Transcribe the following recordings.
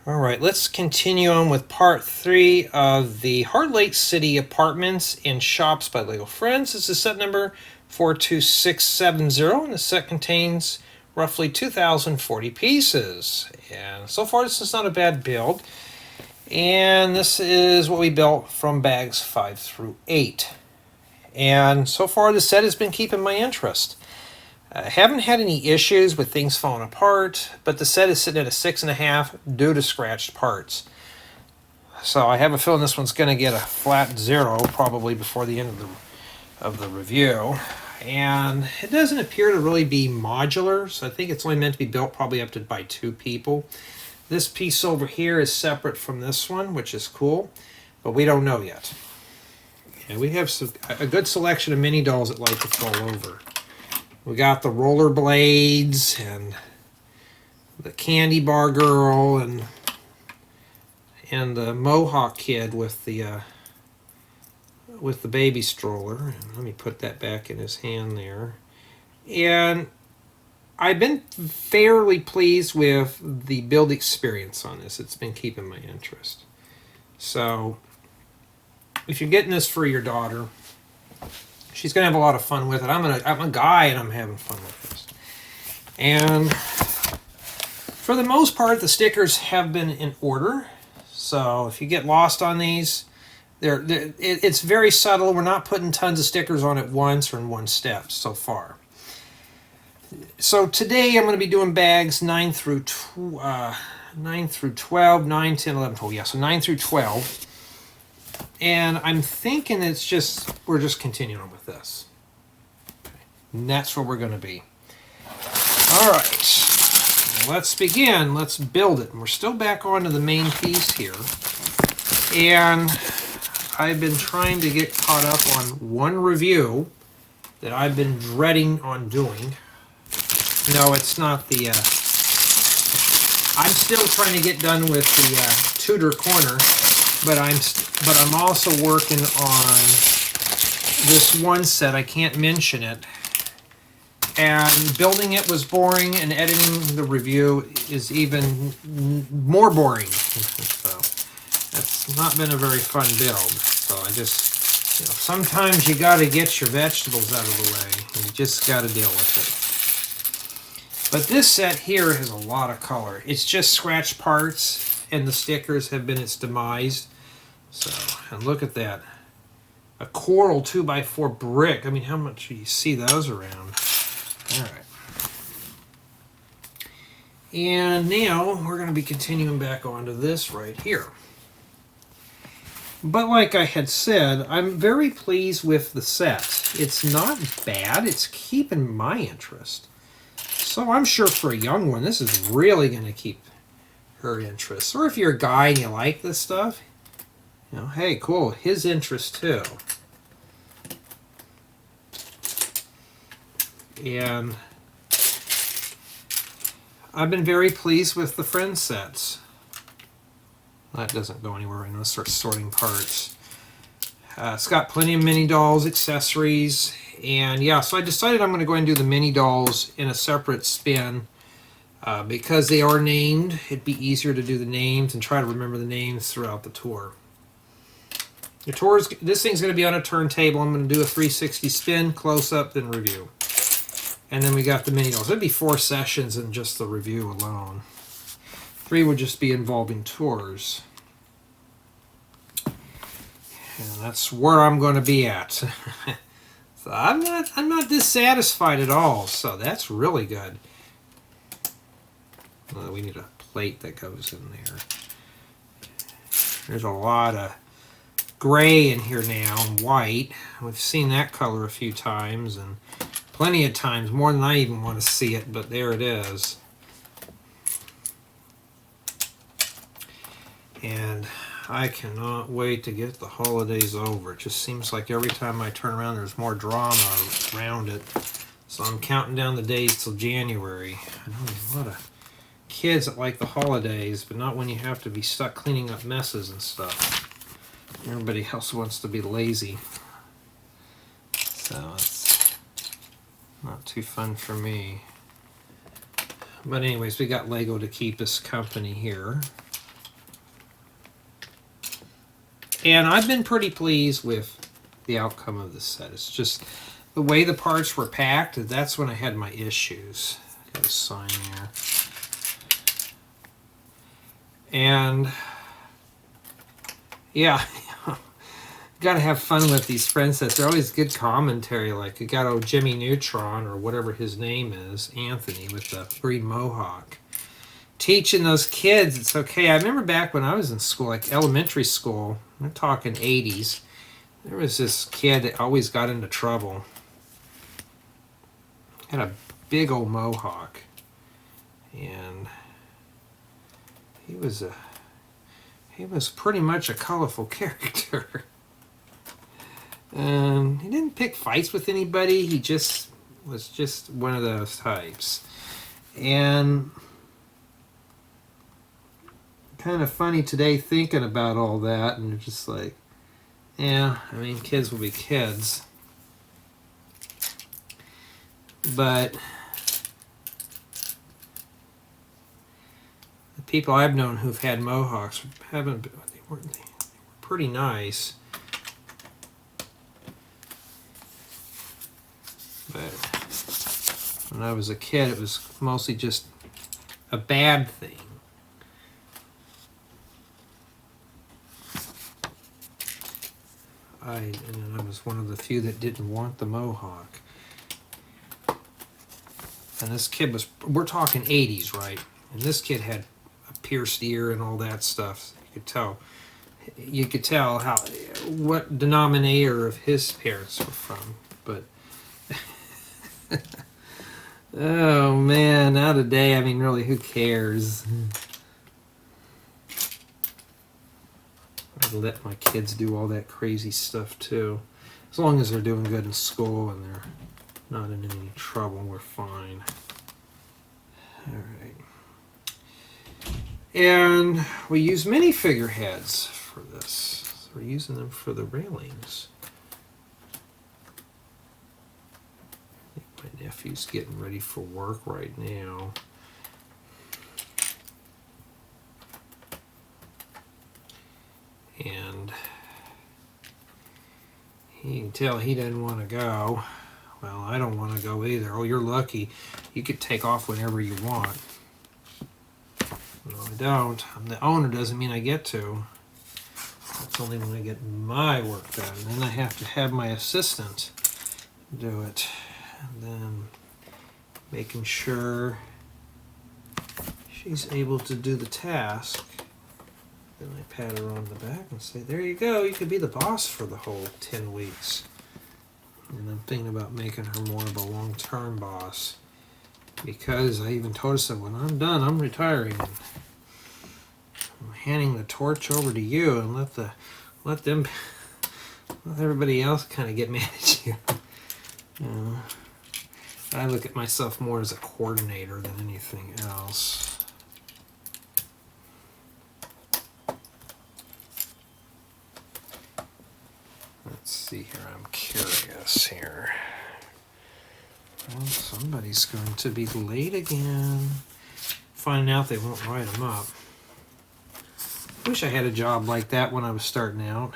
All right, let's continue on with part 3 of the Heartlake City Apartments and Shops by Lego Friends. This is set number 42670, and the set contains roughly 2,040 pieces. And so far, this is not a bad build. And this is what we built from bags 5 through 8. And so far, the set has been keeping my interest. I haven't had any issues with things falling apart, but the set is sitting at a 6.5 due to scratched parts. So I have a feeling this one's going to get a flat 0 probably before the end of the review. And it doesn't appear to really be modular, so I think it's only meant to be built probably up to by 2 people. This piece over here is separate from this one, which is cool, but we don't know yet. And we have a good selection of mini dolls that like to fall over. We got the rollerblades and the candy bar girl and the Mohawk kid with the baby stroller. And let me put that back in his hand there. And I've been fairly pleased with the build experience on this. It's been keeping my interest. So if you're getting this for your daughter, she's going to have a lot of fun with it. I'm a guy and I'm having fun with this. And for the most part, the stickers have been in order. So if you get lost on these, it's very subtle. We're not putting tons of stickers on at once or in one step so far. So today I'm going to be doing bags 9 through 12, 9, 10, 11, 12. Yeah, so 9 through 12. And I'm thinking we're just continuing on with this. Okay. And that's where we're going to be. All right, let's begin. Let's build it. And we're still back onto the main piece here. And I've been trying to get caught up on one review that I've been dreading on doing. No, it's not the... I'm still trying to get done with the Tudor corner. But I'm also working on this one set. I can't mention it. And building it was boring, and editing the review is even more boring. So that's not been a very fun build. So I just, sometimes you got to get your vegetables out of the way. You just got to deal with it. But this set here has a lot of color. It's just scratched parts, and the stickers have been its demise. So, and look at that. A coral 2x4 brick. I mean, how much do you see those around? Alright. And now we're going to be continuing back onto this right here. But like I had said, I'm very pleased with the set. It's not bad. It's keeping my interest. So I'm sure for a young one, this is really going to keep her interest. Or if you're a guy and you like this stuff, hey, cool, his interest too. And I've been very pleased with the Friends sets. That doesn't go anywhere. I'm going to start sorting parts. It's got plenty of mini dolls, accessories, and yeah, so I decided I'm going to go ahead and do the mini dolls in a separate spin. Because they are named, it'd be easier to do the names and try to remember the names throughout the tour. This thing's going to be on a turntable. I'm going to do a 360 spin, close up, then review. And then we got the mini dolls. It'd be 4 sessions in just the review alone. 3 would just be involving tours. And that's where I'm going to be at. So I'm not dissatisfied at all. So that's really good. We need a plate that goes in there. There's a lot of gray in here now, and white. We've seen that color a few times, and plenty of times, more than I even want to see it, but there it is. And I cannot wait to get the holidays over. It just seems like every time I turn around, there's more drama around it. So I'm counting down the days till January. I know there's a lot of kids that like the holidays, but not when you have to be stuck cleaning up messes and stuff. Everybody else wants to be lazy. So it's not too fun for me. But anyways, we got Lego to keep us company here. And I've been pretty pleased with the outcome of the set. It's just the way the parts were packed, that's when I had my issues. Got a sign there. And yeah, got to have fun with these friend sets. They're always good commentary. Like you got old Jimmy Neutron or whatever his name is, Anthony with the green mohawk, teaching those kids it's okay. I remember back when I was in school, like elementary school, we're talking 80s, there was this kid that always got into trouble. Had a big old mohawk, and he was pretty much a colorful character. He didn't pick fights with anybody. He just was just one of those types. And kind of funny today thinking about all that, and just like, yeah, I mean, kids will be kids. But the people I've known who've had mohawks haven't been, they were pretty nice. But when I was a kid, it was mostly just a bad thing. I was one of the few that didn't want the mohawk. And this kid was, we're talking 80s, right? And this kid had a pierced ear and all that stuff. You could tell how, what denominator of his parents were from. But, oh man, now today, I mean, really, who cares? I'd let my kids do all that crazy stuff too. As long as they're doing good in school and they're not in any trouble, we're fine. Alright. And we use minifigure heads for this. So we're using them for the railings. I think my nephew's getting ready for work right now. And you can tell he doesn't want to go. Well, I don't want to go either. Oh, you're lucky. You could take off whenever you want. No, I don't. I'm the owner, doesn't mean I get to. That's only when I get my work done. Then I have to have my assistant do it. And then making sure she's able to do the task. Then I pat her on the back and say, there you go, you could be the boss for the whole 10 weeks. And I'm thinking about making her more of a long-term boss. Because I even told her, so when I'm done, I'm retiring. I'm handing the torch over to you and let everybody else kind of get mad at you. I look at myself more as a coordinator than anything else. Let's see here, I'm curious here. Well, somebody's going to be late again. Finding out they won't write them up. Wish I had a job like that when I was starting out,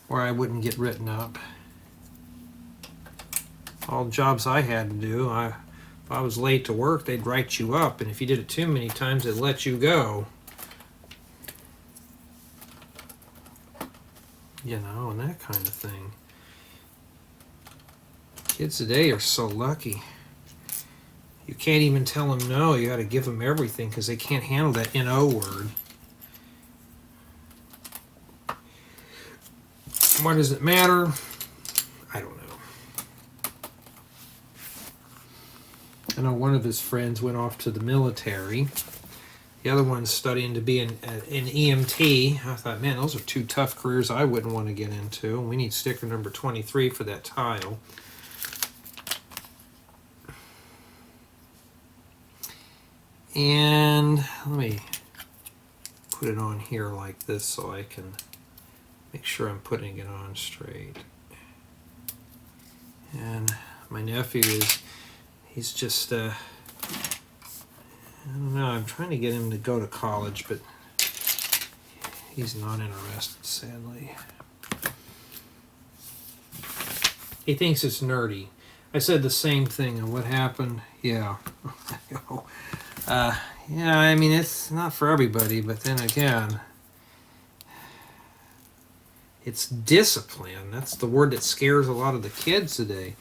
where I wouldn't get written up. All jobs I had to do, if I was late to work, they'd write you up, and if you did it too many times, they'd let you go. You know, and that kind of thing. Kids today are so lucky. You can't even tell them no. You got to give them everything because they can't handle that NO word. Why does it matter? I don't know. I know one of his friends went off to the military. The other one's studying to be an EMT. I thought, man, those are two tough careers I wouldn't want to get into. We need sticker number 23 for that tile. And let me put it on here like this so I can make sure I'm putting it on straight. And my nephew he's just, I don't know, I'm trying to get him to go to college, but He's not interested, sadly. He thinks it's nerdy. I said the same thing, and what happened? Yeah. Yeah, I mean, it's not for everybody, but then again, it's discipline. That's the word that scares a lot of the kids today.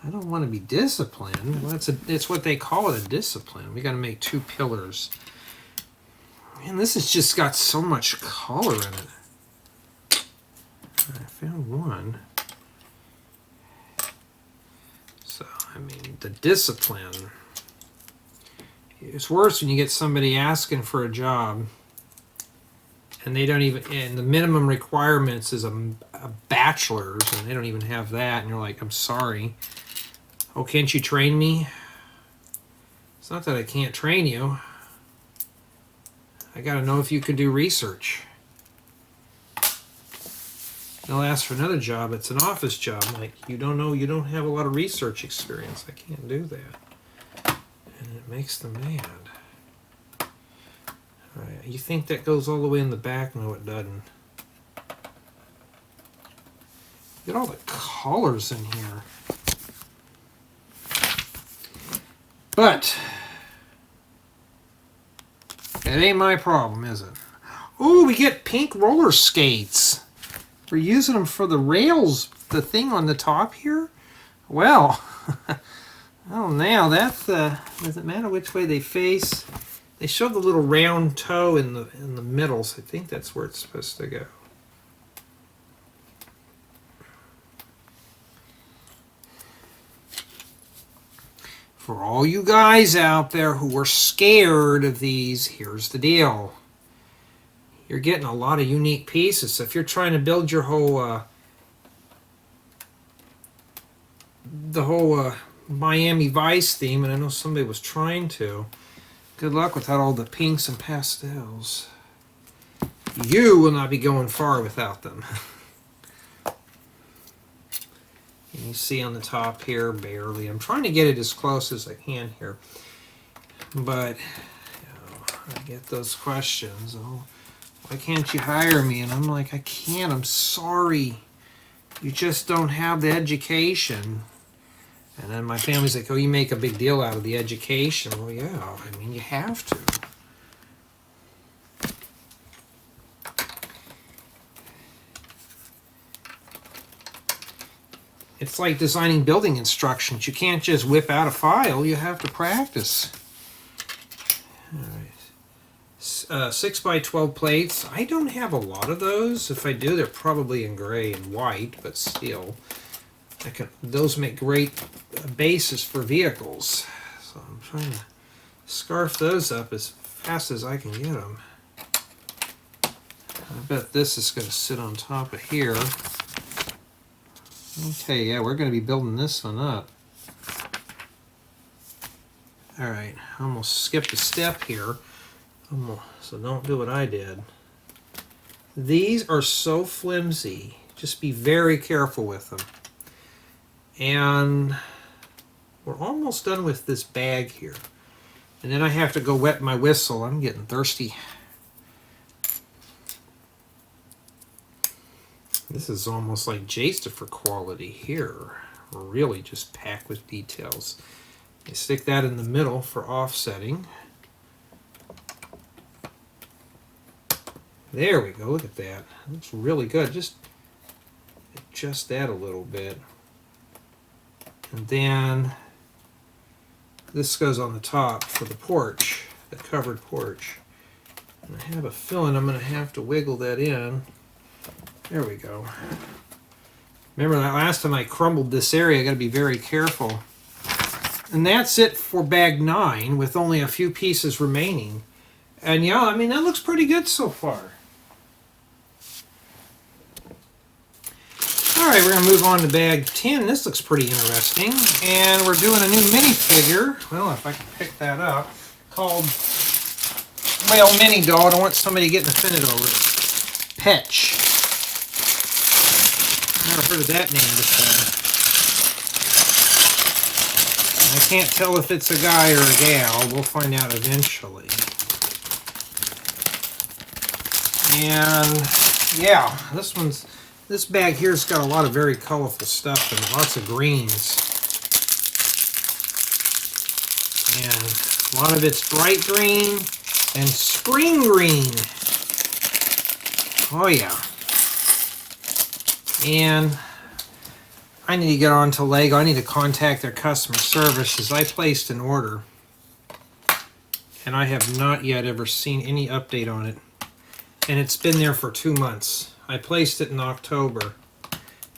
I don't want to be disciplined. Well, it's what they call it, a discipline. We got to make 2 pillars. Man, this has just got so much color in it. I found one. So, I mean, the discipline. It's worse when you get somebody asking for a job and they don't even, and the minimum requirements is a bachelor's and they don't even have that, and you're like, I'm sorry. Oh, can't you train me? It's not that I can't train you. I got to know if you could do research. They'll ask for another job. It's an office job. Like, you don't know, you don't have a lot of research experience. I can't do that. And it makes them mad. All right, you think that goes all the way in the back? No, it doesn't. Look at all the colors in here. But it ain't my problem, is it? Oh, we get pink roller skates. We're using them for the rails, the thing on the top here. Well, oh, now that's does it matter which way they face? They show the little round toe in the middle, so I think that's where it's supposed to go. For all you guys out there who are scared of these, here's the deal. You're getting a lot of unique pieces. So if you're trying to build your whole, Miami Vice theme, and I know somebody was trying to, good luck without all the pinks and pastels. You will not be going far without them. You see on the top here, barely. I'm trying to get it as close as I can here. But, I get those questions. Oh, why can't you hire me? And I'm like, I can't. I'm sorry. You just don't have the education. And then my family's like, oh, you make a big deal out of the education. Well, yeah, I mean, you have to. It's like designing building instructions. You can't just whip out a file. You have to practice. All right. 6x12 plates. I don't have a lot of those. If I do, they're probably in gray and white, but still. Those make great bases for vehicles. So I'm trying to scarf those up as fast as I can get them. I bet this is going to sit on top of here. Okay, yeah, we're going to be building this one up. All right, I almost skipped a step here. So don't do what I did. These are so flimsy. Just be very careful with them. And we're almost done with this bag here. And then I have to go wet my whistle. I'm getting thirsty. This is almost like Jastifer quality here. We're really just packed with details. I stick that in the middle for offsetting. There we go. Look at that. It looks really good. Just adjust that a little bit. And then this goes on the top for the porch, the covered porch. And I have a feeling I'm going to have to wiggle that in. There we go. Remember that last time I crumbled this area, I got to be very careful. And that's it for bag 9 with only a few pieces remaining. And yeah, I mean, that looks pretty good so far. All right, we're going to move on to bag 10. This looks pretty interesting. And we're doing a new minifigure. Well, if I can pick that up. Called, well, mini doll. I don't want somebody getting offended over it. Petch. Never heard of that name before. I can't tell if it's a guy or a gal. We'll find out eventually. And yeah, this bag here's got a lot of very colorful stuff and lots of greens. And a lot of it's bright green and spring green. Oh yeah. And I need to get on to Lego. I need to contact their customer service as I placed an order. And I have not yet ever seen any update on it. And it's been there for 2 months. I placed it in October.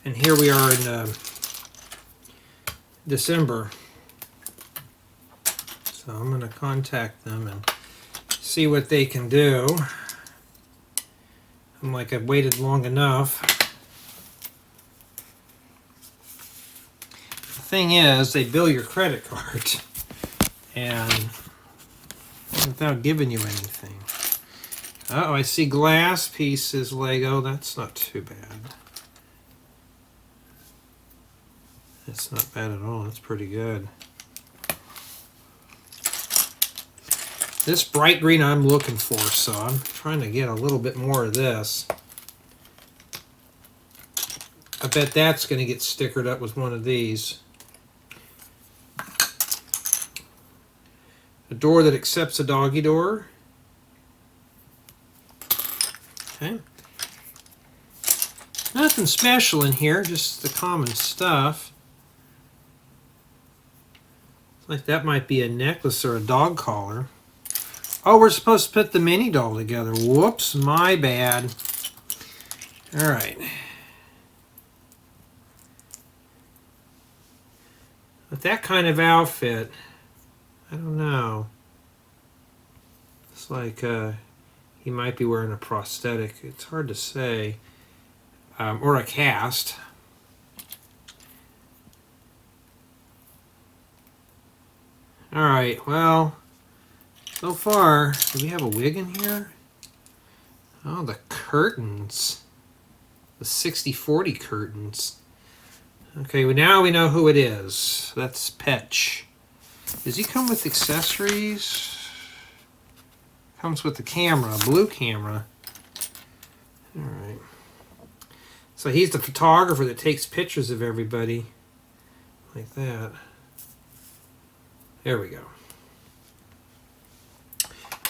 And here we are in December. So I'm going to contact them and see what they can do. I'm like, I've waited long enough. The thing is, they bill your credit card and without giving you anything. Oh, I see glass pieces, Lego. That's not too bad. That's not bad at all. That's pretty good. This bright green I'm looking for, so I'm trying to get a little bit more of this. I bet that's going to get stickered up with one of these. A door that accepts a doggy door. Okay. Nothing special in here, just the common stuff. Like that might be a necklace or a dog collar. Oh, we're supposed to put the mini doll together. Whoops, my bad. All right. With that kind of outfit, I don't know. It's like he might be wearing a prosthetic. It's hard to say. Or a cast. Alright, well, so far, do we have a wig in here? Oh, the curtains. The 60-40 curtains. Okay, well now we know who it is. That's Petch. Does he come with accessories? Comes with the camera, a blue camera. Alright. So he's the photographer that takes pictures of everybody. Like that. There we go.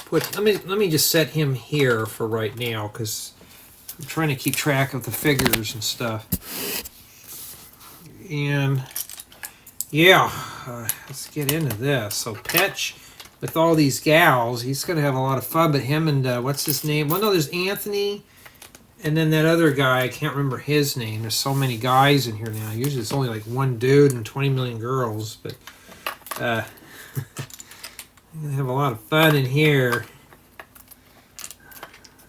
Let me just set him here for right now because I'm trying to keep track of the figures and stuff. And yeah, let's get into this. So Petch, with all these gals, he's going to have a lot of fun. But him and what's his name? Well, no, there's Anthony, and then that other guy. I can't remember his name. There's so many guys in here now. Usually it's only like one dude and 20 million girls. But I'm going to have a lot of fun in here.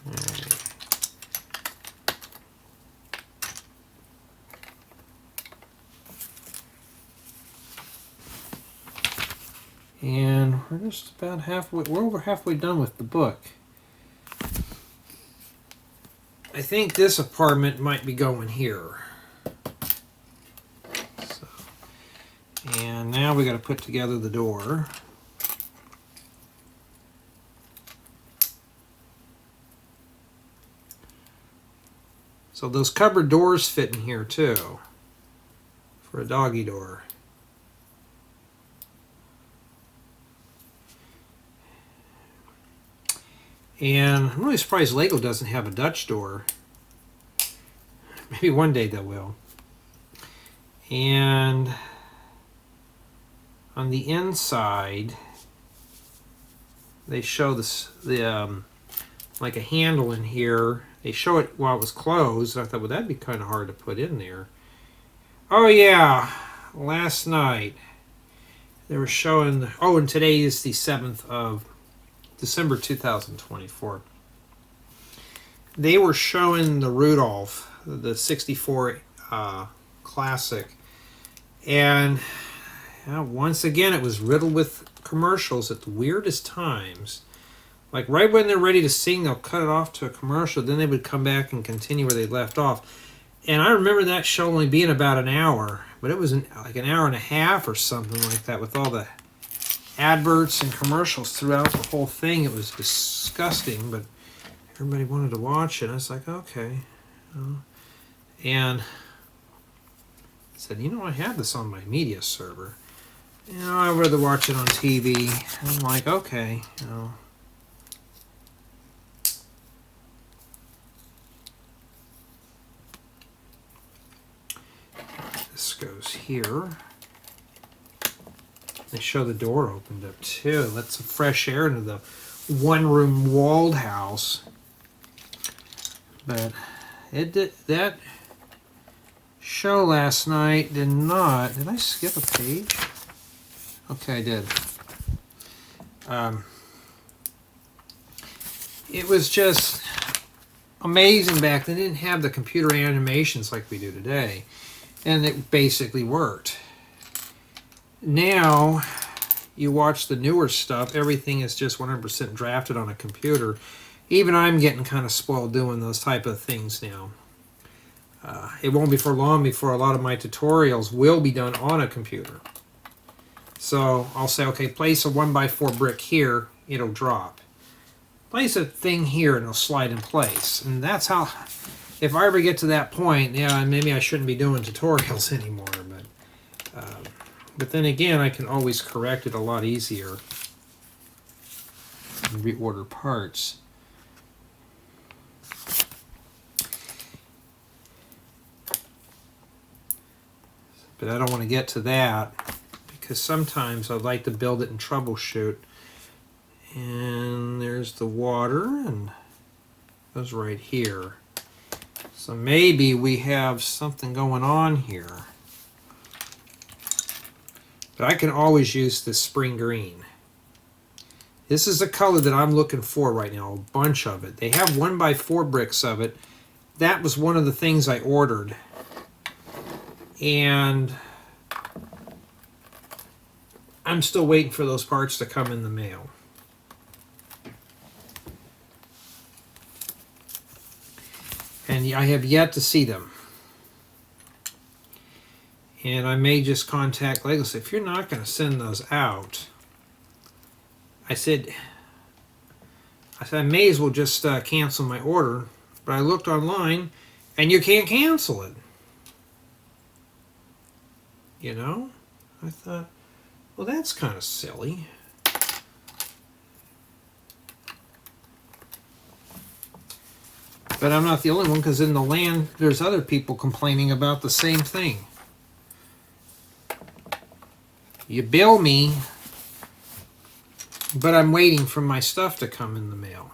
All right. And we're just about halfway, we're over halfway done with the book. I think this apartment might be going here. So, and now we got to put together the door. So those cupboard doors fit in here too, for a doggy door. And I'm really surprised Lego doesn't have a Dutch door. Maybe one day they will. And on the inside, they show this like a handle in here. They show it while it was closed. I thought, well, that'd be kind of hard to put in there. Oh yeah, last night they were showing. Oh, and today is the 7th of December 2024. They were showing the Rudolph, the 64 classic, and once again it was riddled with commercials at the weirdest times. Like right when they're ready to sing, they'll cut it off to a commercial, then they would come back and continue where they left off. And I remember that show only being about an hour, but it was like an hour and a half or something like that with all the adverts and commercials throughout the whole thing. It was disgusting, but everybody wanted to watch it. I was like, okay. And I said, I have this on my media server. I'd rather watch it on TV. I'm like, okay, This goes here. They show the door opened up too. Let some fresh air into the one-room walled house. But it did that show last night did not. Did I skip a page? Okay, I did. It was just amazing back then. They didn't have the computer animations like we do today. And it basically worked. Now, you watch the newer stuff, everything is just 100% drafted on a computer. Even I'm getting kind of spoiled doing those type of things now. It won't be for long before a lot of my tutorials will be done on a computer. So I'll say, okay, place a 1x4 brick here, it'll drop. Place a thing here and it'll slide in place. And that's how, if I ever get to that point, yeah, maybe I shouldn't be doing tutorials anymore. But then again, I can always correct it a lot easier and reorder parts. But I don't want to get to that because sometimes I'd like to build it and troubleshoot. And there's the water and it goes right here. So maybe we have something going on here. But I can always use this spring green. This is the color that I'm looking for right now, a bunch of it. They have 1x4 bricks of it. That was one of the things I ordered. And I'm still waiting for those parts to come in the mail. And I have yet to see them. And I may just contact Lego. Say, if you're not going to send those out, I said I may as well just cancel my order. But I looked online, and you can't cancel it. I thought, well, that's kind of silly. But I'm not the only one, because in the land, there's other people complaining about the same thing. You bill me, but I'm waiting for my stuff to come in the mail.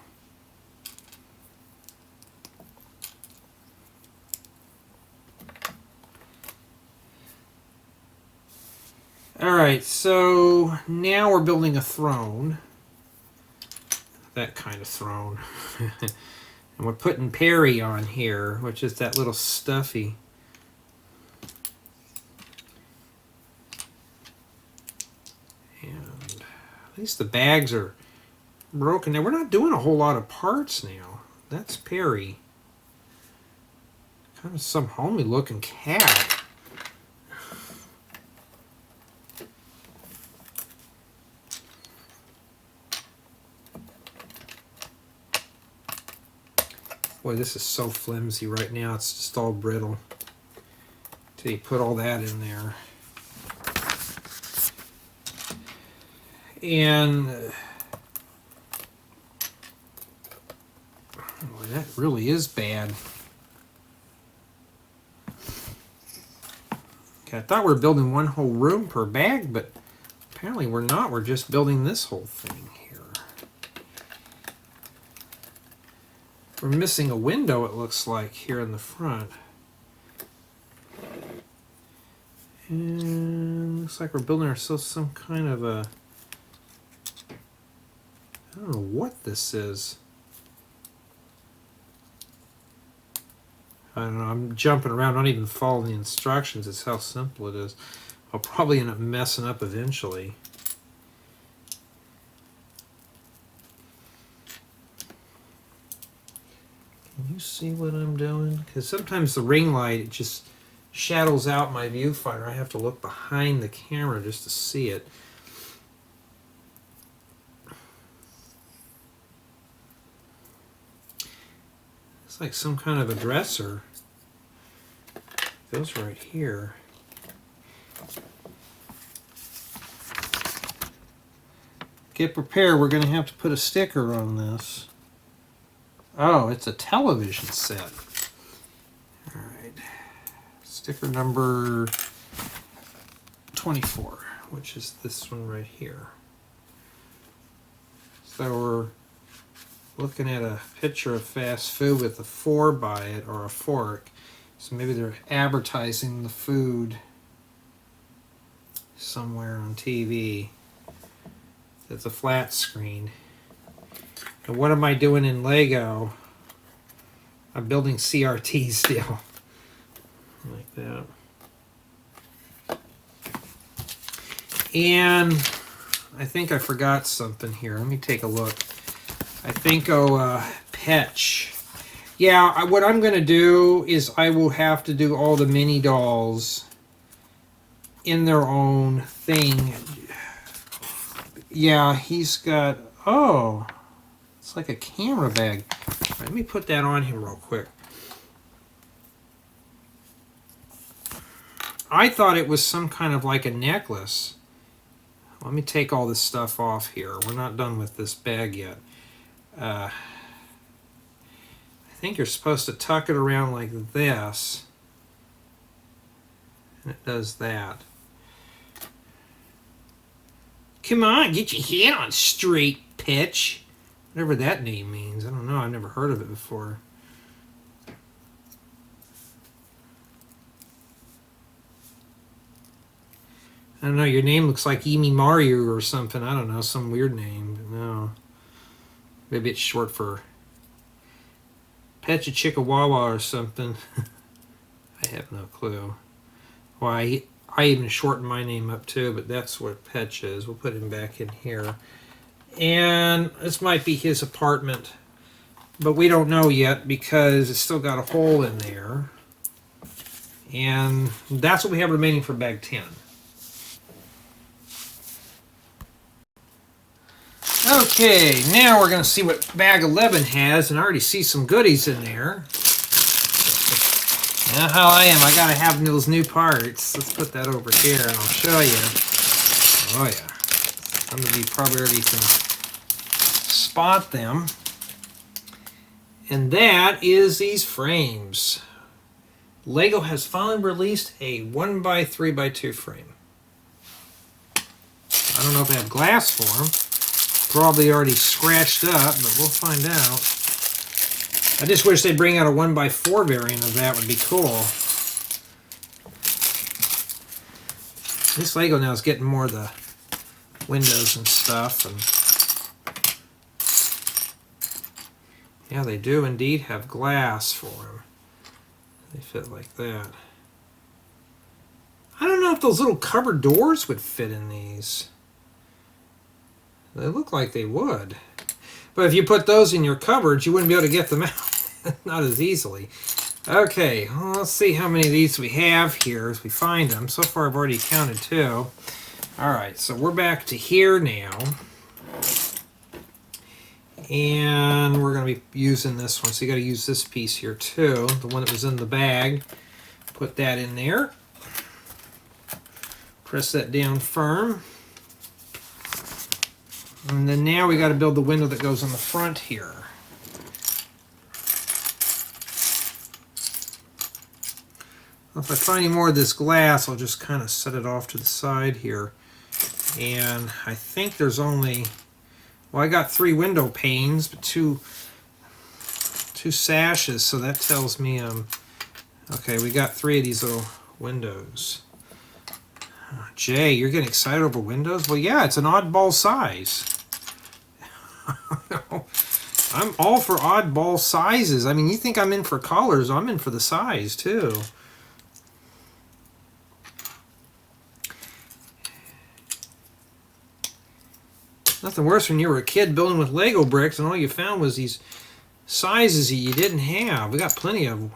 Alright, so now we're building a throne. That kind of throne. And we're putting Peri on here, which is that little stuffy. And at least the bags are broken. Now, we're not doing a whole lot of parts now. That's Peri. Kind of some homely looking cat. Boy, this is so flimsy right now. It's just all brittle. Till you put all that in there. And boy, that really is bad. Okay, I thought we were building one whole room per bag, but apparently we're not. We're just building this whole thing here. We're missing a window, it looks like, here in the front. And looks like we're building ourselves some kind of a... I don't know what this is. I don't know, I'm jumping around, not even following the instructions. It's how simple it is. I'll probably end up messing up eventually. Can you see what I'm doing? Because sometimes the ring light, it just shadows out my viewfinder. I have to look behind the camera just to see it. Looks like some kind of a dresser. It goes right here. Get prepared, we're going to have to put a sticker on this. Oh, it's a television set. Alright. Sticker number 24, which is this one right here. So we're looking at a picture of fast food with a 4 by it, or a fork. So maybe they're advertising the food somewhere on TV. It's a flat screen. And what am I doing in Lego? I'm building CRT still. Like that. And I think I forgot something here. Let me take a look. I think, Petch. Yeah, what I'm going to do is I will have to do all the mini dolls in their own thing. Yeah, he's got, oh, it's like a camera bag. All right, let me put that on here real quick. I thought it was some kind of like a necklace. Let me take all this stuff off here. We're not done with this bag yet. I think you're supposed to tuck it around like this. And it does that. Come on, get your head on straight, Petch. Whatever that name means. I don't know. I've never heard of it before. I don't know. Your name looks like Emi Mario or something. I don't know. Some weird name. But no. Maybe it's short for Petch a Chickawawa or something. I have no clue. Why? I even shortened my name up too, but that's what Petch is. We'll put him back in here. And this might be his apartment, but we don't know yet because it's still got a hole in there. And that's what we have remaining for bag 10. Okay, now we're going to see what bag 11 has, and I already see some goodies in there. You know how I am. I gotta have those new parts. Let's put that over here and I'll show you. Oh yeah. Some of you probably already can spot them. And that is these frames. Lego has finally released a 1x3x2 frame. I don't know if they have glass for them. Probably already scratched up, but we'll find out. I just wish they'd bring out a 1x4 variant of that. Would be cool. This Lego now is getting more of the windows and stuff. And yeah, they do indeed have glass for them. They fit like that. I don't know if those little cupboard doors would fit in these. They look like they would. But if you put those in your cupboards, you wouldn't be able to get them out. Not as easily. Okay, well, let's see how many of these we have here as we find them. So far, I've already counted 2. Alright, so we're back to here now. And we're going to be using this one. So you got to use this piece here too. The one that was in the bag. Put that in there. Press that down firm. And then now we got to build the window that goes on the front here. Well, if I find any more of this glass, I'll just kind of set it off to the side here. And I think there's only, well, I got 3 window panes, but two sashes, so that tells me, okay, we got 3 of these little windows. Jay, you're getting excited over windows? Well, yeah, it's an oddball size. I'm all for oddball sizes. I mean, you think I'm in for colors, I'm in for the size, too. Nothing worse when you were a kid building with Lego bricks and all you found was these sizes that you didn't have. We got plenty of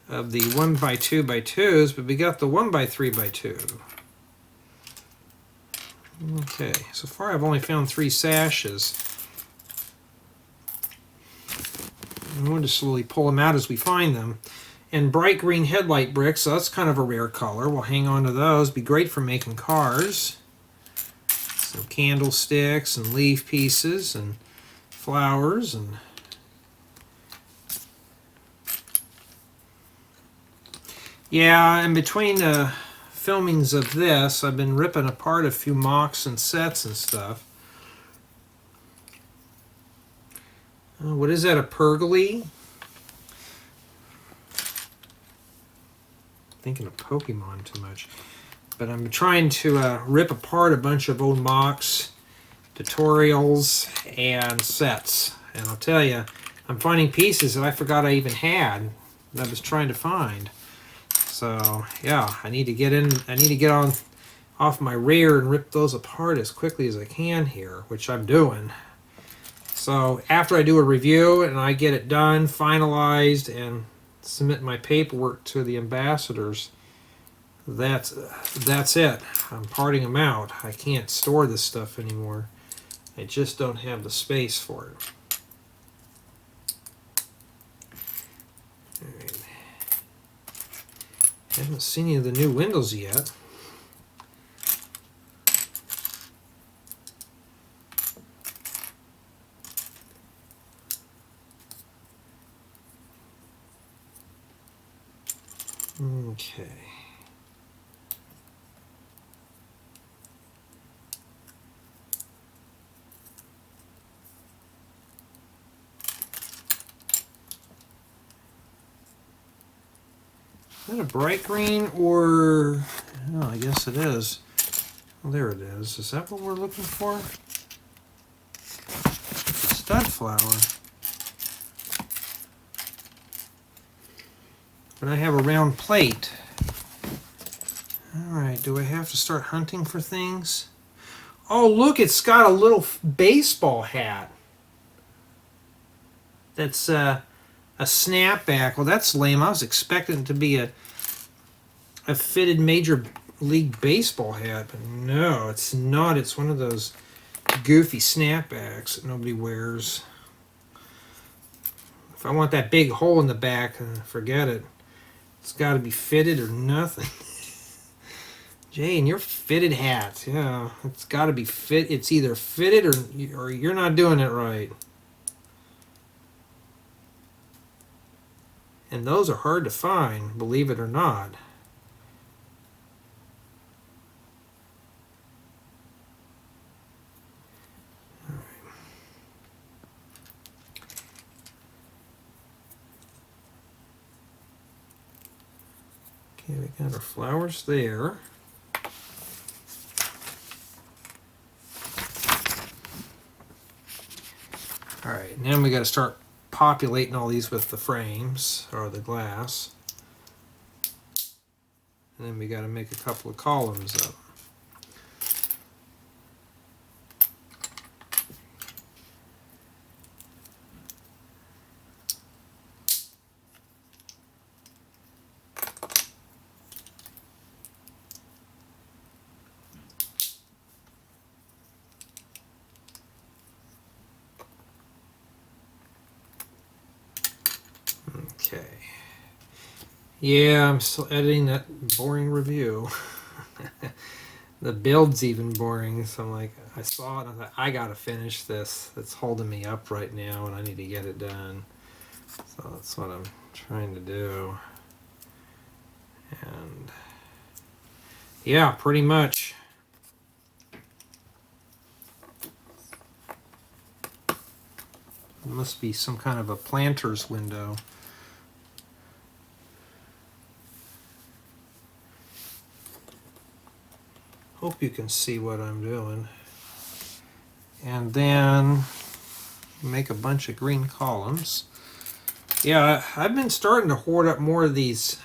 the 1x2x2s, but we got the 1x3x2. Okay, so far I've only found 3 sashes. And we'll just slowly pull them out as we find them. And bright green headlight bricks, so that's kind of a rare color. We'll hang on to those. Be great for making cars. Some candlesticks and leaf pieces and flowers and yeah, in between the filmings of this, I've been ripping apart a few mocks and sets and stuff. What is that, a pergoly? Thinking of Pokemon too much. But I'm trying to rip apart a bunch of old mocks, tutorials, and sets. And I'll tell you, I'm finding pieces that I forgot I even had that I was trying to find. So yeah, I need to get on off my rear and rip those apart as quickly as I can here, which I'm doing. So after I do a review and I get it done, finalized, and submit my paperwork to the ambassadors, that's it. I'm parting them out. I can't store this stuff anymore. I just don't have the space for it. All right. Haven't seen any of the new windows yet. Okay. Is that a bright green or... Oh, I guess it is. Well, there it is. Is that what we're looking for? It's a stud flower. But I have a round plate. Alright, do I have to start hunting for things? Oh, look, it's got a little baseball hat. That's a snapback. Well, that's lame. I was expecting it to be a fitted Major League Baseball hat, but no, it's not. It's one of those goofy snapbacks that nobody wears. If I want that big hole in the back, forget it. It's got to be fitted or nothing. Jay, and your fitted hat, yeah, it's got to be fit. It's either fitted or you're not doing it right. And those are hard to find, believe it or not. Okay, we got our flowers there. All right, now we got to start populating all these with the frames or the glass. And then we got to make a couple of columns up. Okay. Yeah, I'm still editing that boring review. The build's even boring, so I'm like, I saw it and I thought, I gotta finish this. It's holding me up right now and I need to get it done. So that's what I'm trying to do. And yeah, pretty much. It must be some kind of a planter's window. Hope you can see what I'm doing. And then make a bunch of green columns. Yeah, I've been starting to hoard up more of these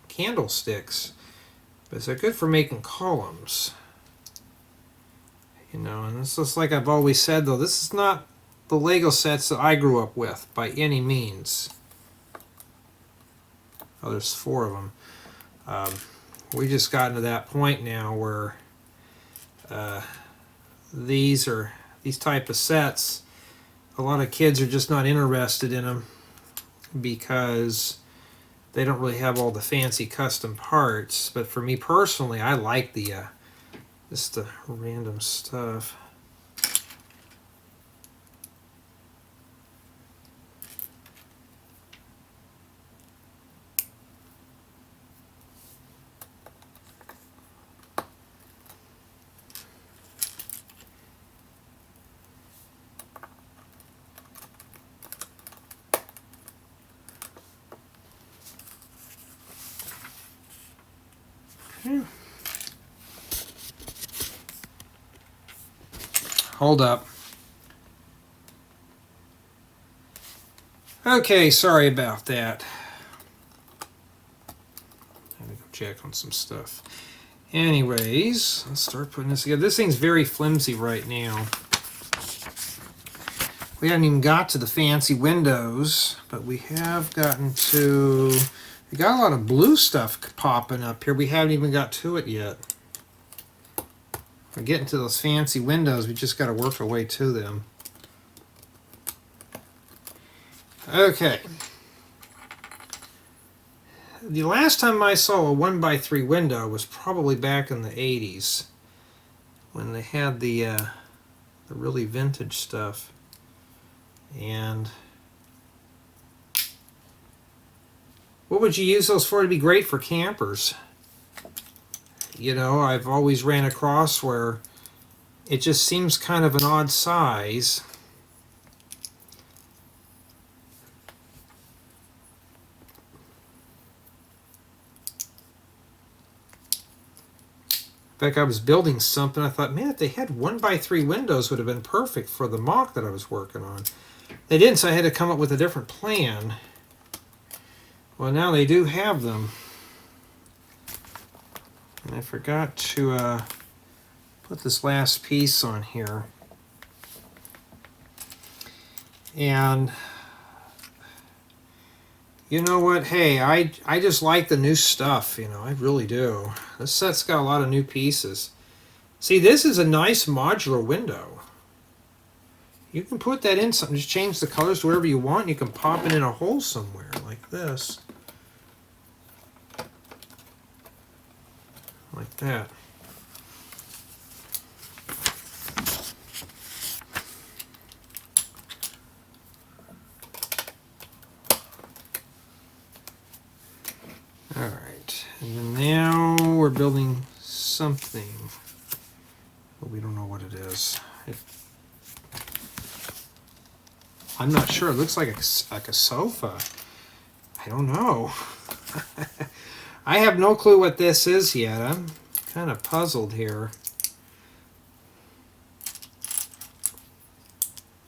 candlesticks, but they're good for making columns. You know, and it's just like I've always said, though, this is not the Lego sets that I grew up with by any means. Oh, there's 4 of them. We just gotten to that point now where these type of sets, a lot of kids are just not interested in them. because they don't really have all the fancy custom parts. But for me personally, I like the just the random stuff. Hold up. Okay, sorry about that. I'm gonna go check on some stuff. Anyways, let's start putting this together. This thing's very flimsy right now. We haven't even got to the fancy windows, but we have gotten to... We got a lot of blue stuff popping up here. We haven't even got to it yet. We're getting to those fancy windows. We just got to work our way to them. Okay. The last time I saw a 1x3 window was probably back in the 80s when they had the really vintage stuff. And what would you use those for? To be great for campers. You know, I've always ran across where it just seems kind of an odd size. In fact, I was building something. I thought, man, if they had 1x3 windows, would have been perfect for the mock that I was working on. They didn't, so I had to come up with a different plan. Well, now they do have them. And I forgot to put this last piece on here. And you know what? Hey, I just like the new stuff, you know, I really do. This set's got a lot of new pieces. See, this is a nice modular window. You can put that in something, just change the colors to wherever you want, and you can pop it in a hole somewhere like this. Like that. All right, and then now we're building something, but we don't know what it is. I'm not sure. It looks like a sofa. I don't know. I have no clue what this is yet. I'm kind of puzzled here.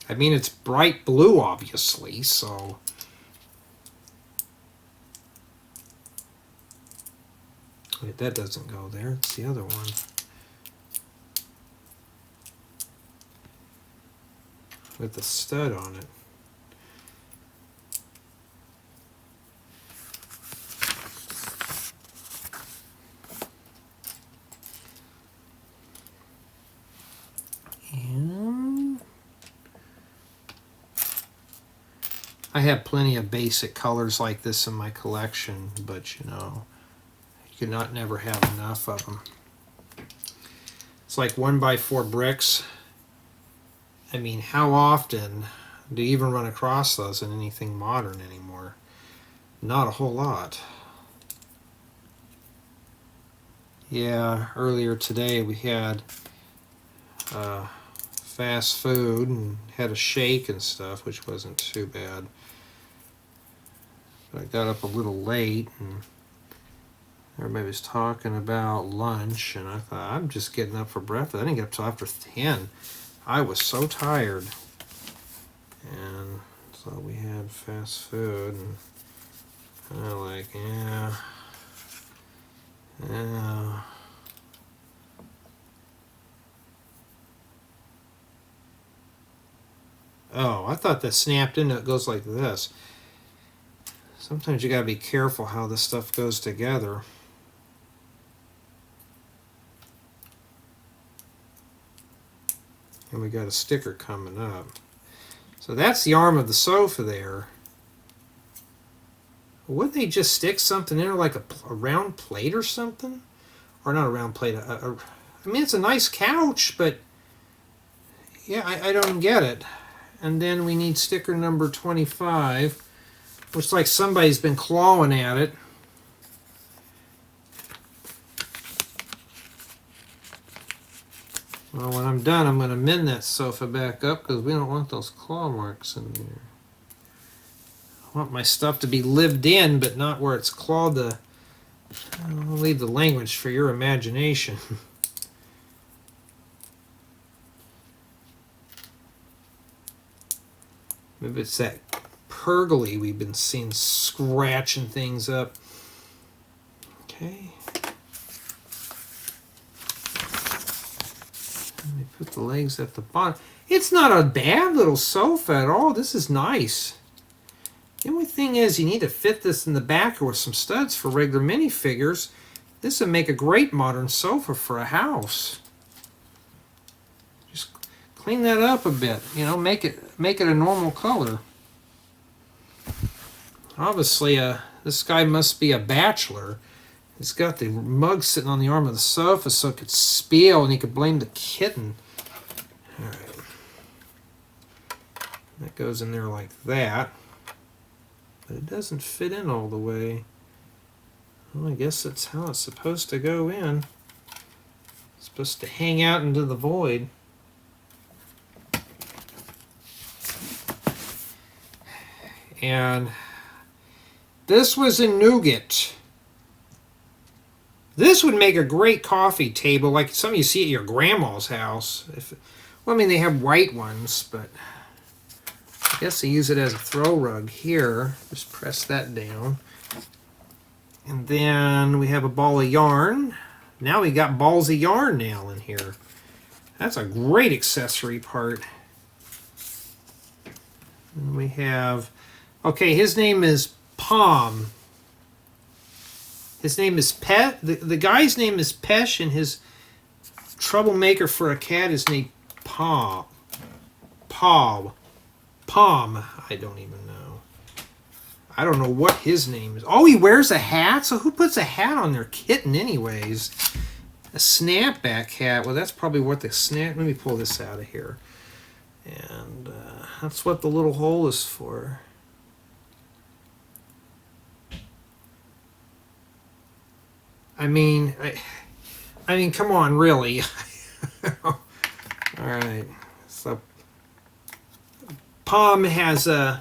I mean, it's bright blue, obviously, so... Wait, that doesn't go there. It's the other one. With the stud on it. And I have plenty of basic colors like this in my collection, but you know, you cannot never have enough of them. It's like 1x4 bricks. I mean, how often do you even run across those in anything modern anymore? Not a whole lot. Yeah, earlier today we had fast food and had a shake and stuff, which wasn't too bad. But I got up a little late and everybody was talking about lunch, and I thought, I'm just getting up for breakfast. I didn't get up till after 10. I was so tired. And so we had fast food, and kind of like, yeah. Oh, I thought that snapped into it. Goes like this. Sometimes you gotta be careful how this stuff goes together. And we got a sticker coming up. So that's the arm of the sofa there. Would they just stick something in there like a round plate or something? Or not a round plate. I mean, it's a nice couch, but yeah, I don't get it. And then we need sticker number 25. Looks like somebody's been clawing at it. Well, when I'm done, I'm going to mend that sofa back up because we don't want those claw marks in there. I want my stuff to be lived in, but not where it's clawed. I'll leave the language for your imagination. Maybe it's that pergola we've been seeing scratching things up. Okay. Let me put the legs at the bottom. It's not a bad little sofa at all. This is nice. The only thing is you need to fit this in the back with some studs for regular minifigures. This would make a great modern sofa for a house. Just clean that up a bit. You know, make it a normal color. Obviously, this guy must be a bachelor. He's got the mug sitting on the arm of the sofa so it could spill and he could blame the kitten. All right. That goes in there like that. But it doesn't fit in all the way. Well, I guess that's how it's supposed to go in. It's supposed to hang out into the void. And this was in nougat. This would make a great coffee table like some you see at your grandma's house. Well, I mean, they have white ones, but I guess they use it as a throw rug here. Just press that down. And then we have a ball of yarn. Now we got balls of yarn now in here. That's a great accessory part. And we have, okay, his name is Palm. His name is Pet. The guy's name is Petch, and his troublemaker for a cat is named Palm. Palm. I don't even know. I don't know what his name is. Oh, he wears a hat? So who puts a hat on their kitten anyways? A snapback hat. Well, that's probably what the snap... Let me pull this out of here. And that's what the little hole is for. I mean, come on, really. All right. So, Palm has a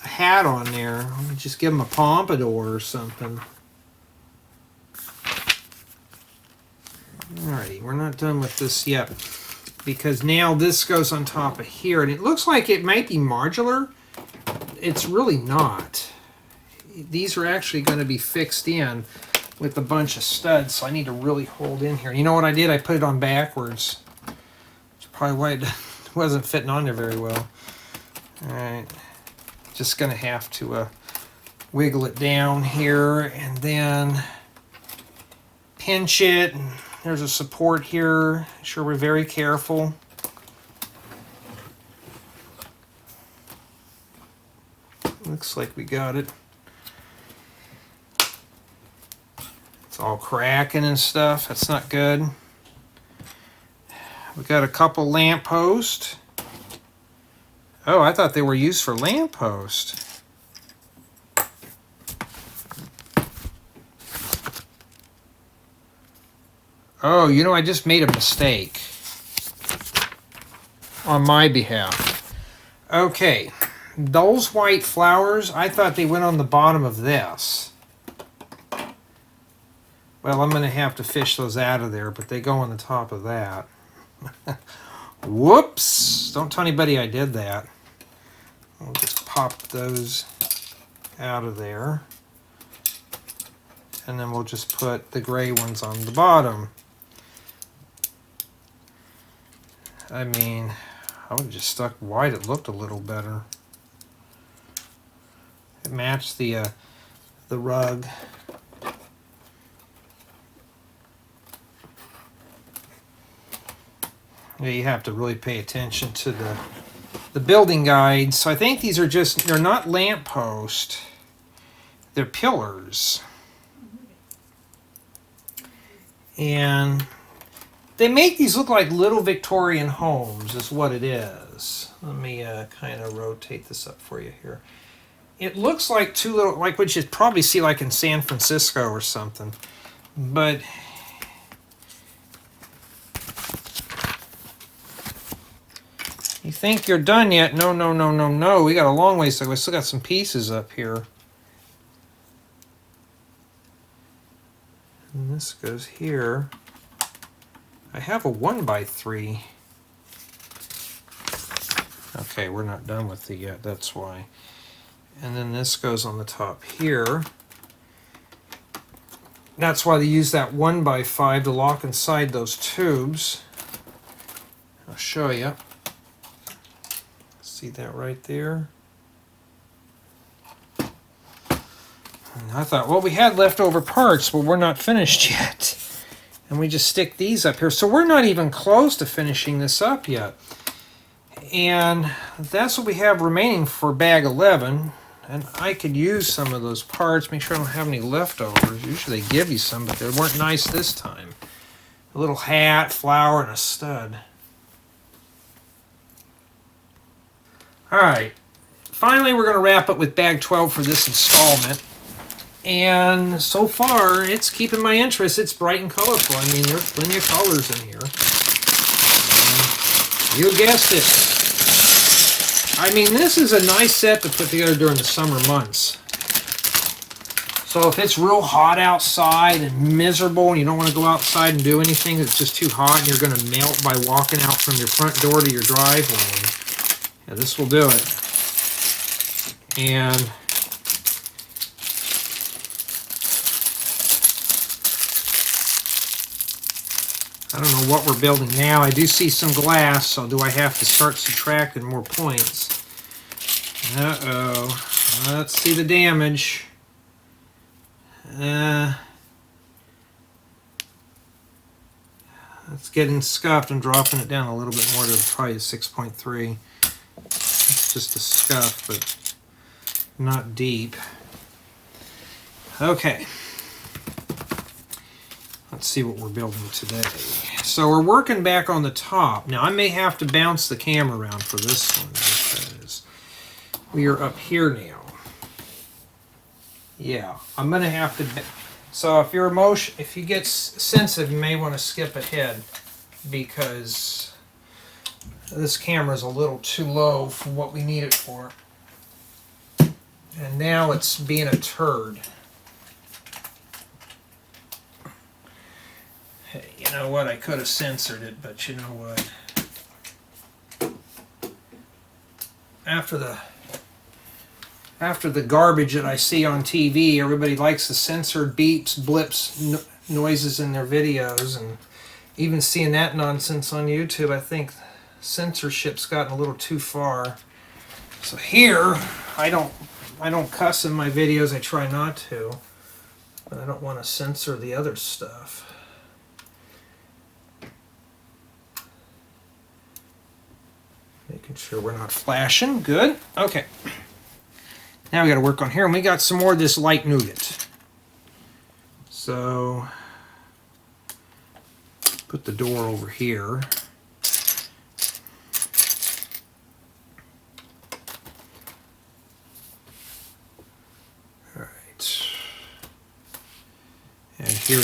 hat on there. Just give him a pompadour or something. Alrighty, we're not done with this yet because now this goes on top of here, and it looks like it might be modular. It's really not. These are actually going to be fixed in with a bunch of studs, so I need to really hold in here. You know what I did? I put it on backwards. That's probably why it wasn't fitting on there very well. Alright, just going to have to wiggle it down here and then pinch it. And there's a support here. Make sure we're very careful. Looks like we got it. All cracking and stuff. That's not good. We got a couple lampposts. Oh, I thought they were used for lamppost. Oh, you know, I just made a mistake on my behalf. Okay, those white flowers, I thought they went on the bottom of this. Well, I'm going to have to fish those out of there, but they go on the top of that. Whoops! Don't tell anybody I did that. We'll just pop those out of there. And then we'll just put the gray ones on the bottom. I mean, I would have just stuck white. It looked a little better. It matched the rug. Yeah, you have to really pay attention to the building guides. So I think these are just, they're not lamppost. They're pillars. And they make these look like little Victorian homes is what it is. Let me kind of rotate this up for you here. It looks like two little, like what you'd probably see like in San Francisco or something. But you think you're done yet? No, no, no, no, no. We got a long ways to go. We still got some pieces up here. And this goes here. I have a 1x3. Okay, we're not done with it yet, that's why. And then this goes on the top here. That's why they use that 1x5 to lock inside those tubes. I'll show you. See that right there? And I thought, well, we had leftover parts, but we're not finished yet. And we just stick these up here. So we're not even close to finishing this up yet. And that's what we have remaining for bag 11. And I could use some of those parts, make sure I don't have any leftovers. Usually they give you some, but they weren't nice this time. A little hat, flower, and a stud. All right. Finally, we're going to wrap up with bag 12 for this installment. And so far, it's keeping my interest. It's bright and colorful. I mean, there's plenty of colors in here. You guessed it. I mean, this is a nice set to put together during the summer months. So if it's real hot outside and miserable and you don't want to go outside and do anything, it's just too hot and you're going to melt by walking out from your front door to your driveway, yeah, this will do it. And I don't know what we're building now. I do see some glass, so do I have to start subtracting more points? Uh-oh. Let's see the damage. It's getting scuffed. I'm dropping it down a little bit more to probably 6.3. It's just a scuff, but not deep. Okay. Let's see what we're building today. So we're working back on the top. Now I may have to bounce the camera around for this one because we are up here now. Yeah, I'm gonna have to. So if if you get sensitive, you may want to skip ahead because this camera is a little too low for what we need it for. And now it's being a turd. Hey, you know what? I could have censored it, but you know what? After the garbage that I see on TV, everybody likes the censored beeps, blips, noises in their videos, and even seeing that nonsense on YouTube, I think censorship's gotten a little too far. So here, I don't cuss in my videos. I try not to, but I don't want to censor the other stuff. Making sure we're not flashing. Good. Okay. Now we got to work on here, and we got some more of this light nougat. So put the door over here. All right. And here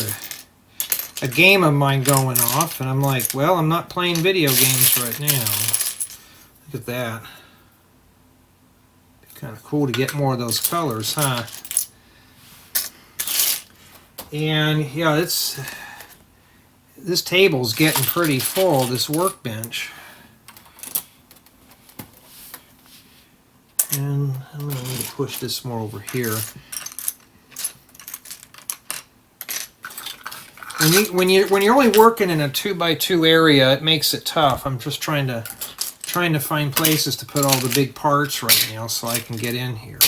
a game of mine going off, and I'm like, well, I'm not playing video games right now. Look at that. Be kind of cool to get more of those colors, huh? And yeah, this table's getting pretty full, this workbench. And I'm going to need to push this more over here. When you're only working in a 2x2 area, it makes it tough. I'm just trying to find places to put all the big parts right now so I can get in here.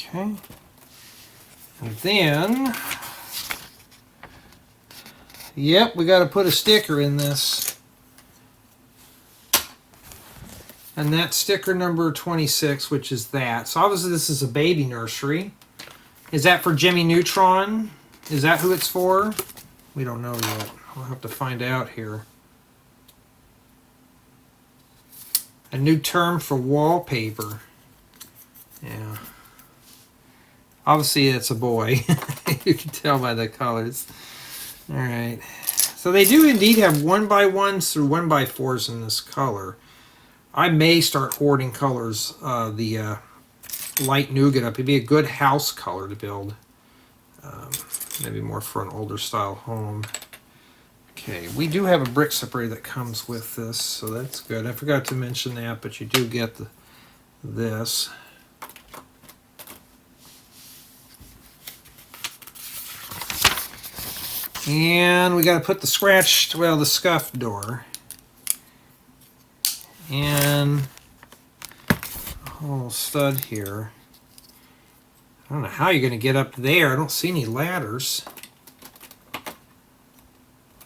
Okay. And then, yep, we got to put a sticker in this. And that's sticker number 26, which is that. So obviously this is a baby nursery. Is that for Jimmy Neutron? Is that who it's for? We don't know yet. We'll have to find out here. A new term for wallpaper. Yeah. Obviously it's a boy. You can tell by the colors. Alright. So they do indeed have 1x1s through 1x4s in this color. I may start hoarding colors, the light nougat up. It'd be a good house color to build. Maybe more for an older style home. Okay, we do have a brick separator that comes with this, so that's good. I forgot to mention that, but you do get this. And we got to put the scratched, well, the scuffed door. And a whole stud here. I don't know how you're going to get up there. I don't see any ladders.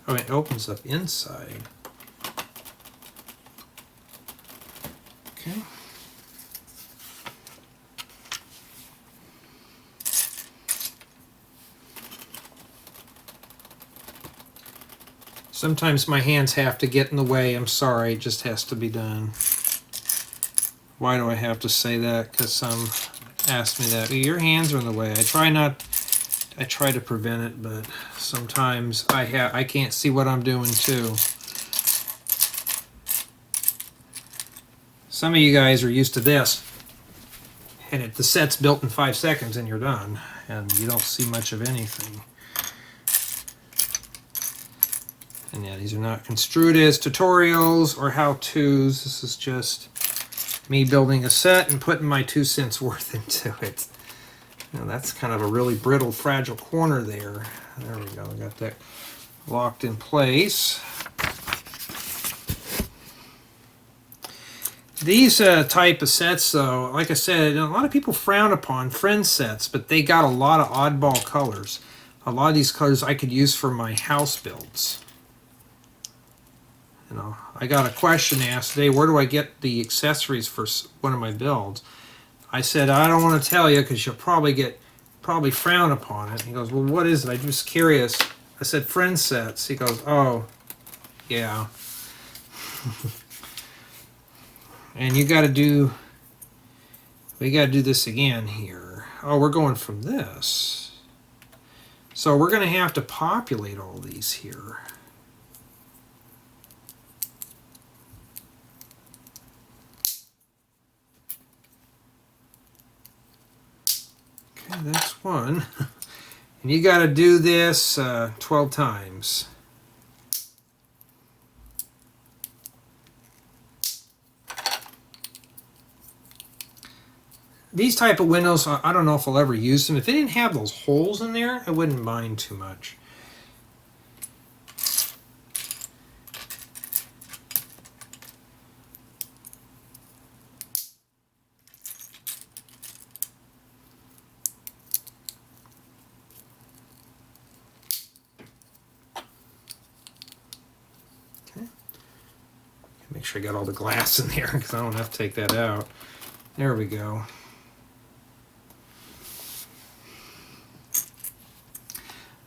Oh, it opens up inside. Okay. Sometimes my hands have to get in the way. I'm sorry, it just has to be done. Why do I have to say that? Because some asked me that. Your hands are in the way. I try to prevent it, but sometimes I can't see what I'm doing too. Some of you guys are used to this, and the set's built in 5 seconds and you're done, and you don't see much of anything. And yeah, these are not construed as tutorials or how-tos. This is just me building a set and putting my 2 cents worth into it. Now that's kind of a really brittle, fragile corner there. There we go, got that locked in place. These type of sets, though, like I said, a lot of people frown upon friend sets, but they got a lot of oddball colors. A lot of these colors I could use for my house builds. You know, I got a question asked today, where do I get the accessories for one of my builds? I said, I don't want to tell you because you'll probably frown upon it. He goes, well, what is it? I'm just curious. I said, friend sets. He goes, oh, yeah. And we got to do this again here. Oh, we're going from this. So we're going to have to populate all these here. That's one. And you got to do this 12 times. These type of windows, I don't know if I'll ever use them. If they didn't have those holes in there, I wouldn't mind too much. Make sure I got all the glass in there because I don't have to take that out. There we go.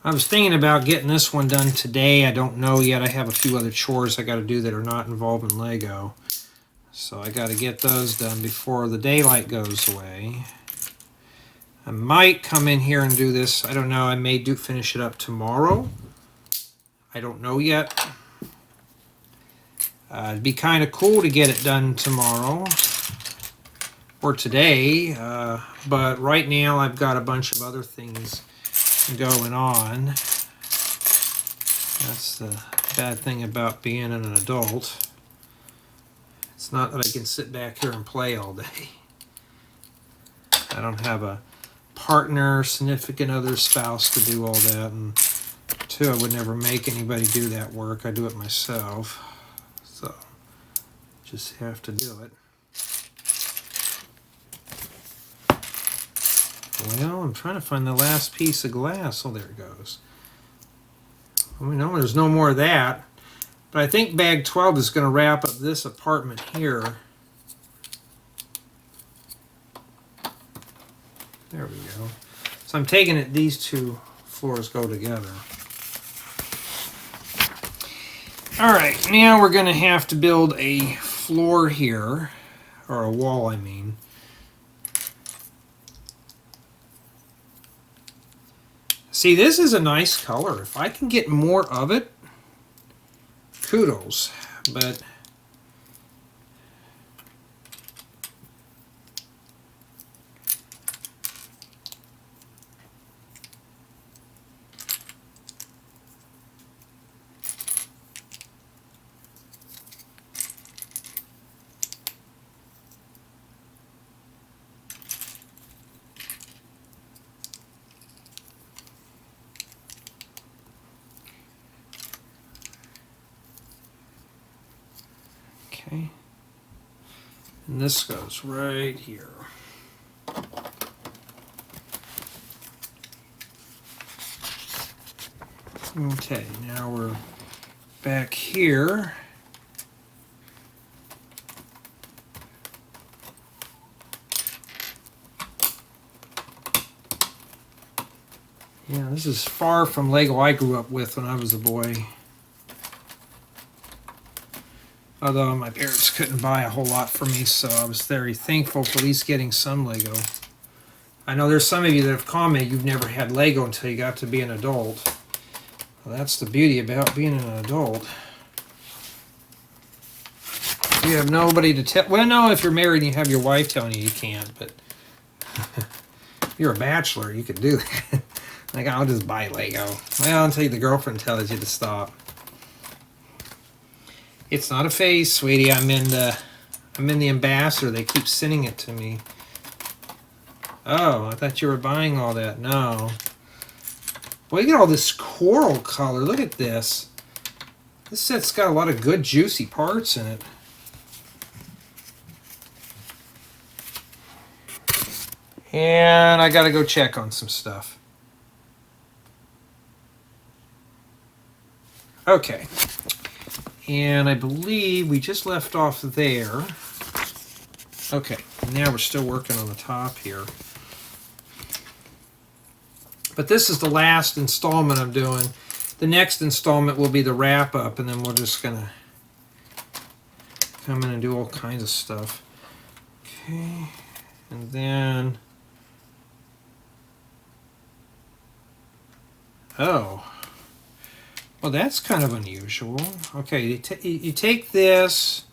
I was thinking about getting this one done today. I don't know yet. I have a few other chores I got to do that are not involving Lego. So I got to get those done before the daylight goes away. I might come in here and do this. I don't know. I may finish it up tomorrow. I don't know yet. It'd be kind of cool to get it done tomorrow or today, but right now I've got a bunch of other things going on. That's the bad thing about being an adult. It's not that I can sit back here and play all day. I don't have a partner, significant other, spouse to do all that, and two, I would never make anybody do that work. I do it myself. So, just have to do it. Well, I'm trying to find the last piece of glass. Oh, there it goes. Well, we know there's no more of that. But I think bag 12 is going to wrap up this apartment here. There we go. So I'm taking it, these two floors go together. Alright, now we're going to have to build a floor here, or a wall, I mean. See, this is a nice color. If I can get more of it, kudos. But okay. And this goes right here. Okay, now we're back here. Yeah, this is far from Lego I grew up with when I was a boy. Although my parents couldn't buy a whole lot for me, so I was very thankful for at least getting some Lego. I know there's some of you that have commented you've never had Lego until you got to be an adult. Well, that's the beauty about being an adult. You have nobody to tell. Well, no, if you're married and you have your wife telling you you can't, but if you're a bachelor, you could do that. Like, I'll just buy Lego. Well, until the girlfriend tells you to stop. It's not a phase, sweetie. I'm in the ambassador. They keep sending it to me. Oh, I thought you were buying all that. No. Boy, you get all this coral color. Look at this. This set's got a lot of good, juicy parts in it. And I gotta go check on some stuff. Okay. And I believe we just left off there. Okay, now we're still working on the top here. But this is the last installment I'm doing. The next installment will be the wrap-up, and then we're just going to come in and do all kinds of stuff. Okay, and then... Oh. Well, that's kind of unusual. Okay, you take this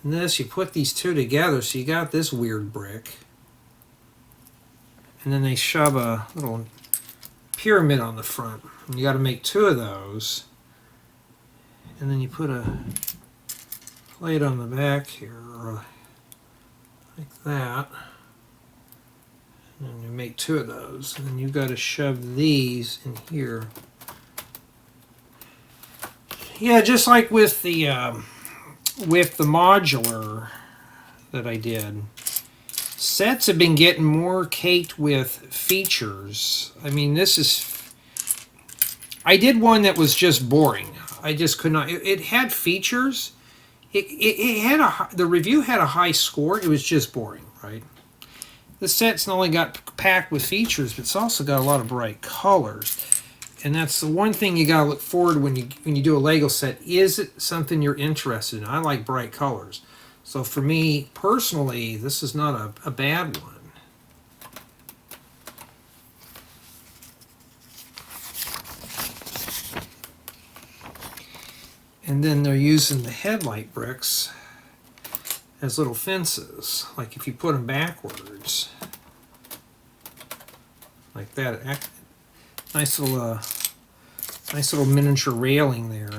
and this, you put these two together, so you got this weird brick. And then they shove a little pyramid on the front. And you got to make two of those. And then you put a plate on the back here, like that. And then you make two of those. And then you've got to shove these in here. Yeah, just like with the modular that I did. Sets have been getting more caked with features. I mean, this is... I did one that was just boring. I just could not... It had features. It had the review had a high score. It was just boring, right? The set's not only got packed with features, but it's also got a lot of bright colors. And that's the one thing you gotta look forward when you do a Lego set. Is it something you're interested in? I like bright colors. So for me, personally, this is not a bad one. And then they're using the headlight bricks as little fences. Like if you put them backwards. Like that. Nice little miniature railing there.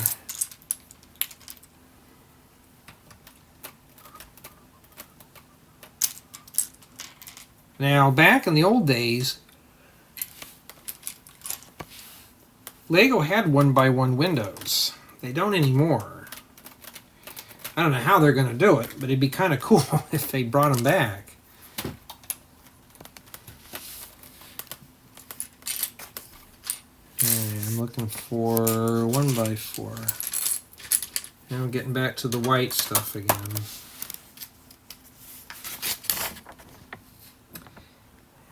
Now, back in the old days, Lego had 1x1 windows. They don't anymore. I don't know how they're going to do it, but it'd be kind of cool if they brought them back. I'm looking for 1x4. Now I'm getting back to the white stuff again.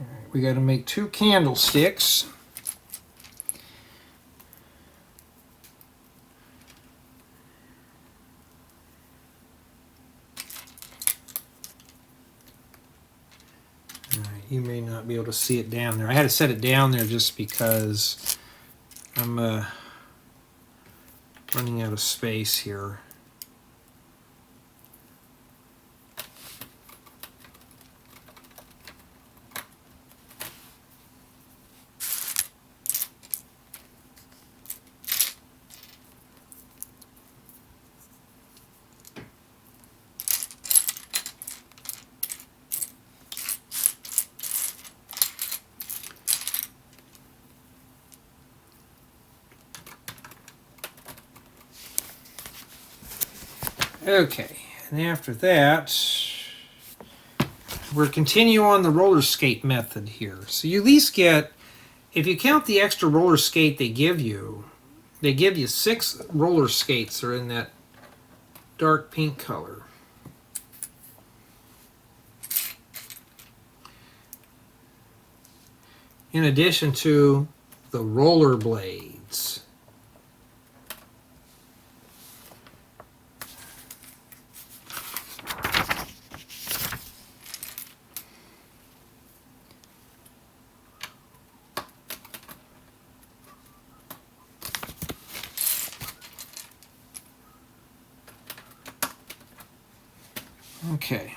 All right, we got to make 2 candlesticks. You may not be able to see it down there. I had to set it down there just because I'm running out of space here. Okay, and after that, we're continuing on the roller skate method here. So you at least get, if you count the extra roller skate they give you 6 roller skates that are in that dark pink color. In addition to the roller blades. Okay.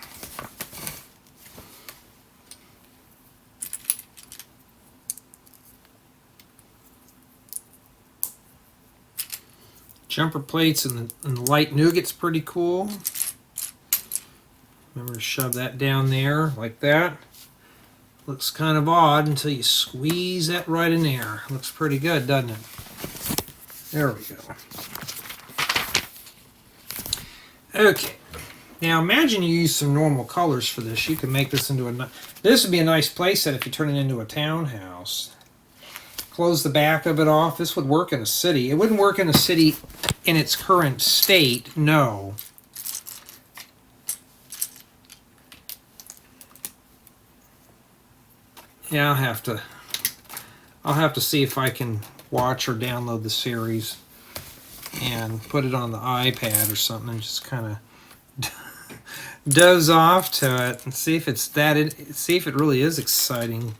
Jumper plates and the light nougat's pretty cool. Remember to shove that down there like that. Looks kind of odd until you squeeze that right in there. Looks pretty good, doesn't it? There we go. Okay. Now imagine you use some normal colors for this. You can make this into a... This would be a nice place set if you turn it into a townhouse. Close the back of it off. This would work in a city. It wouldn't work in a city in its current state, no. Yeah, I'll have to see if I can watch or download the series and put it on the iPad or something and just kind of doze off to it and see if it's see if it really is exciting.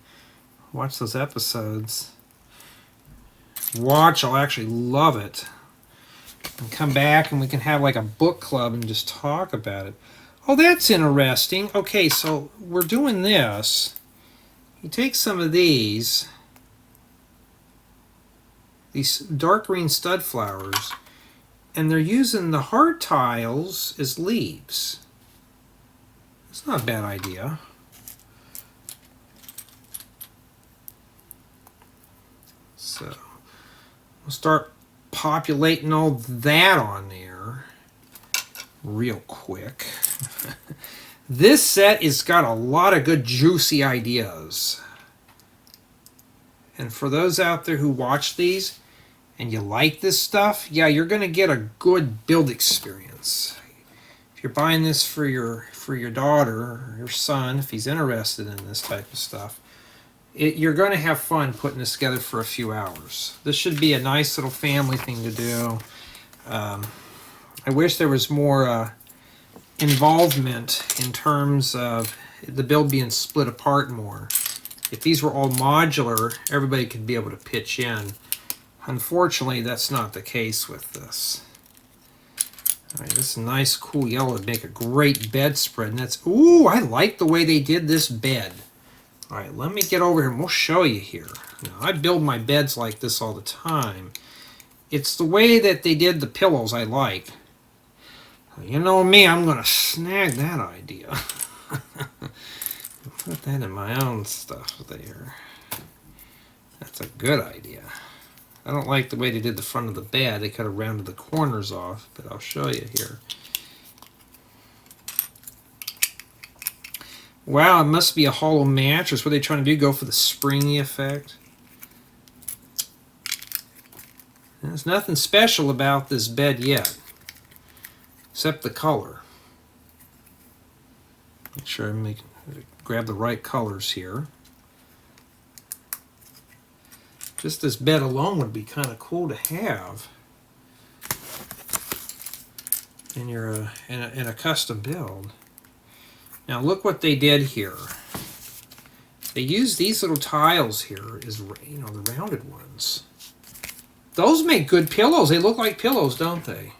Watch those episodes. Watch, I'll actually love it. And come back and we can have like a book club and just talk about it. Oh, that's interesting. Okay, so we're doing this. You take some of these dark green stud flowers, and they're using the heart tiles as leaves. It's not a bad idea. So we'll start populating all that on there real quick. This set has got a lot of good juicy ideas. And for those out there who watch these and you like this stuff, yeah, you're going to get a good build experience. If you're buying this for your daughter or your son, if he's interested in this type of stuff, you're going to have fun putting this together for a few hours. This should be a nice little family thing to do. I wish there was more involvement in terms of the build being split apart more. If these were all modular, everybody could be able to pitch in. Unfortunately, that's not the case with this. All right, this nice cool yellow would make a great bedspread. And that's, ooh, I like the way they did this bed. All right, let me get over here and we'll show you here. Now, I build my beds like this all the time. It's the way that they did the pillows I like. You know me, I'm going to snag that idea. Put that in my own stuff there. That's a good idea. I don't like the way they did the front of the bed. They could have rounded the corners off, but I'll show you here. Wow, it must be a hollow mattress. What are they trying to do? Go for the springy effect? There's nothing special about this bed yet, except the color. Make sure I grab the right colors here. Just this bed alone would be kind of cool to have in your in a custom build. Now look what they did here. They used these little tiles here, as you know, the rounded ones. Those make good pillows. They look like pillows, don't they?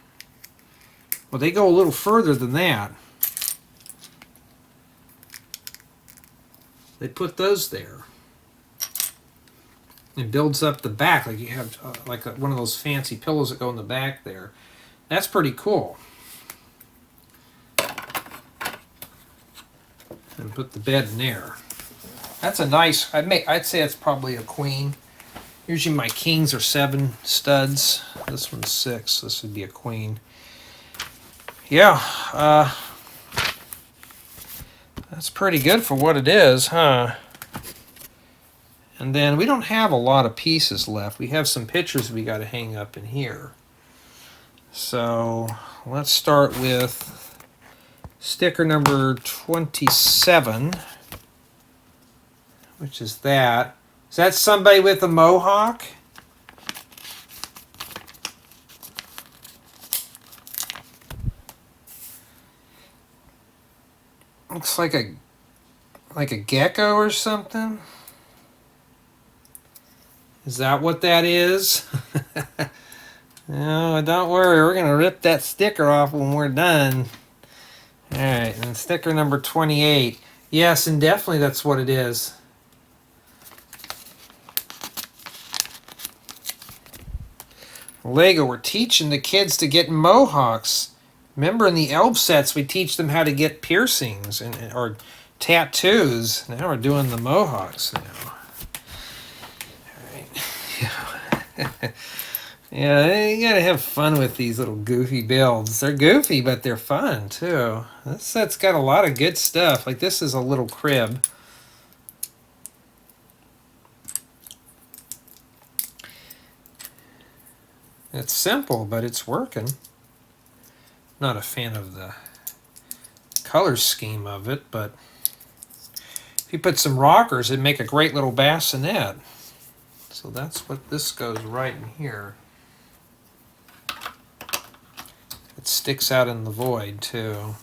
Well, they go a little further than that. They put those there. It builds up the back, like you have one of those fancy pillows that go in the back there. That's pretty cool. And put the bed in there. That's a nice, I'd say it's probably a queen. Usually my kings are 7 studs. This one's 6. This would be a queen. Yeah, that's pretty good for what it is, huh? And then we don't have a lot of pieces left. We have some pictures we got to hang up in here. So let's start with sticker number 27, which is that. Is that somebody with a mohawk? Looks like a gecko or something. Is that what that is? No, don't worry. We're going to rip that sticker off when we're done. All right, and sticker number 28. Yes, and definitely that's what it is. Lego, we're teaching the kids to get mohawks. Remember in the elf sets, we teach them how to get piercings or tattoos. Now we're doing the mohawks now. Yeah, you gotta have fun with these little goofy builds. They're goofy, but they're fun too. This set's got a lot of good stuff. Like this is a little crib. It's simple, but it's working. Not a fan of the color scheme of it, but if you put some rockers, it'd make a great little bassinet. So that's what this goes right in here. It sticks out in the void too.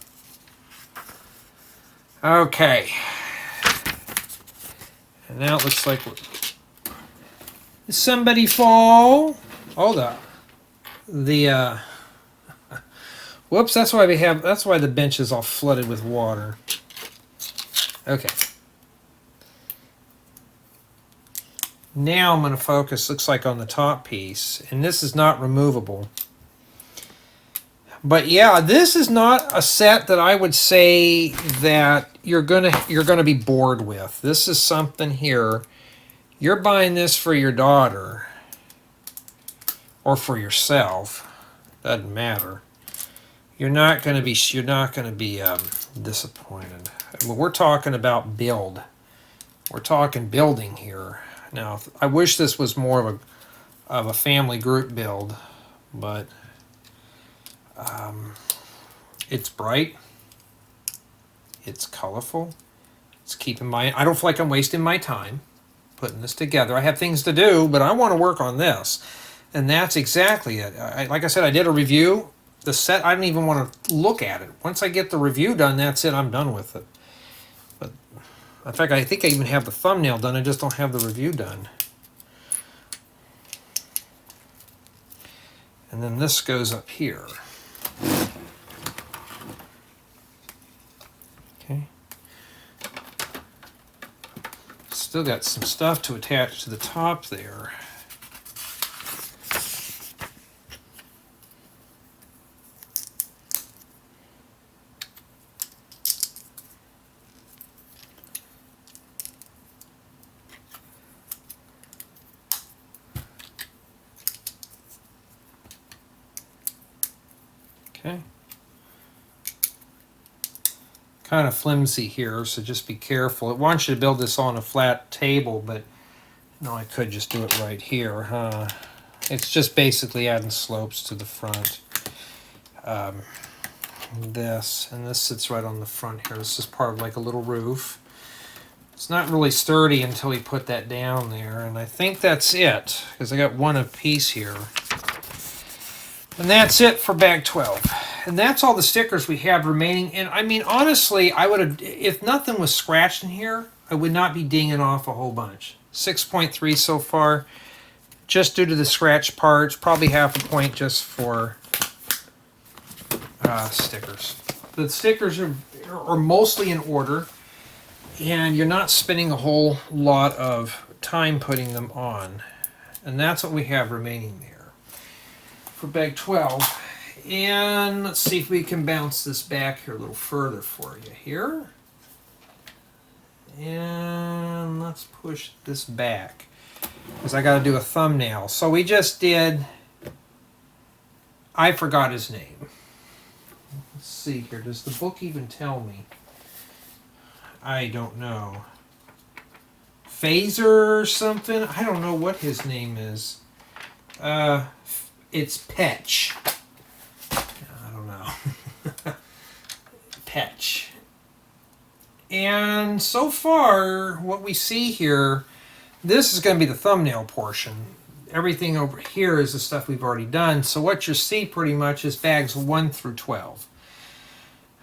Okay. And now it looks like did somebody fall? Oh, the whoops, that's why the bench is all flooded with water. Okay. Now I'm going to focus, looks like on the top piece, and this is not removable. But yeah, this is not a set that I would say that you're gonna be bored with. This is something here. You're buying this for your daughter or for yourself. Doesn't matter. You're not gonna be disappointed. I mean, we're talking about build. We're talking building here. Now, I wish this was more of a family group build, but it's bright, it's colorful, it's keeping I don't feel like I'm wasting my time putting this together. I have things to do, but I want to work on this, and that's exactly it. Like I said, I did a review. The set, I don't even want to look at it. Once I get the review done, that's it, I'm done with it. But in fact, I think I even have the thumbnail done, I just don't have the review done. And then this goes up here. Okay. Still got some stuff to attach to the top there. Okay. Kind of flimsy here, so just be careful. It wants you to build this on a flat table, but no, I could just do it right here, huh? It's just basically adding slopes to the front. This sits right on the front here. This is part of like a little roof. It's not really sturdy until we put that down there, and I think that's it, because I got one apiece here. And that's it for bag 12. And that's all the stickers we have remaining. And I mean, honestly, I would have, if nothing was scratched in here, I would not be dinging off a whole bunch. 6.3 so far, just due to the scratch parts, probably half a point just for stickers. The stickers are mostly in order, and you're not spending a whole lot of time putting them on. And that's what we have remaining there for bag 12. And let's see if we can bounce this back here a little further for you here. And let's push this back, because I got to do a thumbnail. So we just did, I forgot his name. Let's see here. Does the book even tell me? I don't know. Phaser or something? I don't know what his name is. It's Petch. I don't know. Petch. And so far, what we see here, this is going to be the thumbnail portion. Everything over here is the stuff we've already done. So what you see pretty much is bags 1 through 12.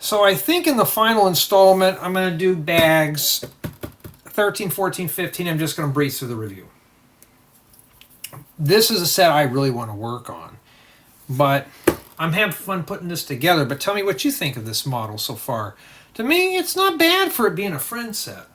So I think in the final installment, I'm going to do bags 13, 14, 15. I'm just going to breeze through the review. This is a set I really want to work on, but I'm having fun putting this together. But tell me what you think of this model so far. To me, it's not bad for it being a friend set.